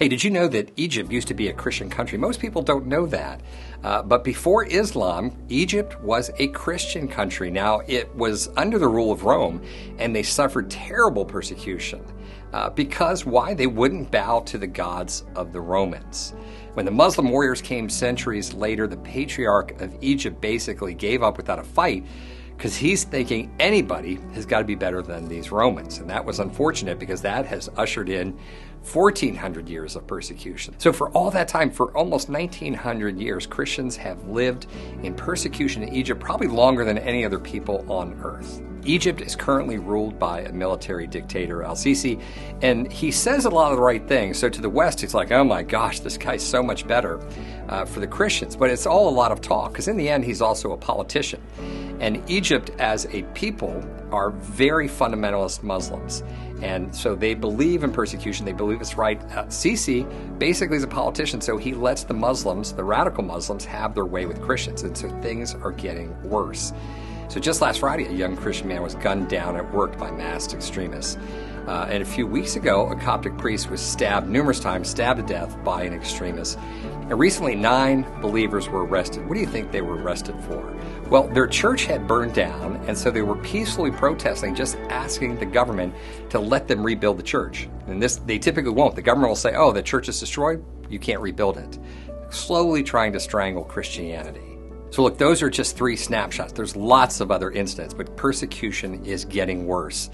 Hey, did you know that Egypt used to be a Christian country? Most people don't know that. But before Islam, Egypt was a Christian country. Now, it was under the rule of Rome, and they suffered terrible persecution. Because why? They wouldn't bow to the gods of the Romans. When the Muslim warriors came centuries later, the patriarch of Egypt basically gave up without a fight, because he's thinking anybody has got to be better than these Romans. And that was unfortunate, because that has ushered in 1,400 years of persecution. So for all that time, for almost 1,900 years, Christians have lived in persecution in Egypt, probably longer than any other people on earth. Egypt is currently ruled by a military dictator, al-Sisi, and he says a lot of the right things. So to the West, it's like, oh my gosh, this guy's so much better for the Christians. But it's all a lot of talk, because in the end, he's also a politician. And Egypt as a people are very fundamentalist Muslims. And so they believe in persecution. They believe it's right. Sisi basically is a politician, so he lets the Muslims, the radical Muslims, have their way with Christians. And so things are getting worse. So just last Friday, a young Christian man was gunned down at work by masked extremists. And a few weeks ago, a Coptic priest was stabbed numerous times, stabbed to death by an extremist. And recently, 9 believers were arrested. What do you think they were arrested for? Well, their church had burned down, and so they were peacefully protesting, just asking the government to let them rebuild the church. And this, they typically won't. The government will say, oh, the church is destroyed, you can't rebuild it. Slowly trying to strangle Christianity. So look, those are just 3 snapshots. There's lots of other incidents, but persecution is getting worse.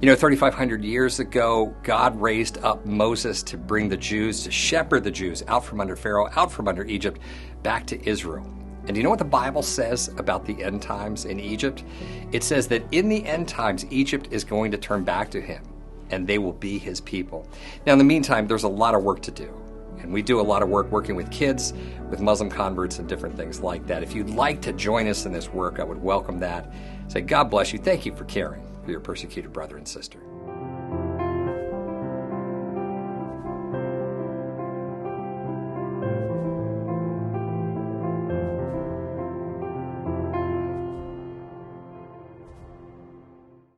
You know, 3,500 years ago, God raised up Moses to bring the Jews, to shepherd the Jews out from under Pharaoh, out from under Egypt, back to Israel. And do you know what the Bible says about the end times in Egypt? It says that in the end times, Egypt is going to turn back to him, and they will be his people. Now, in the meantime, there's a lot of work to do. And we do a lot of work working with kids, with Muslim converts, and different things like that. If you'd like to join us in this work, I would welcome that. Say, God bless you. Thank you for caring for your persecuted brother and sister.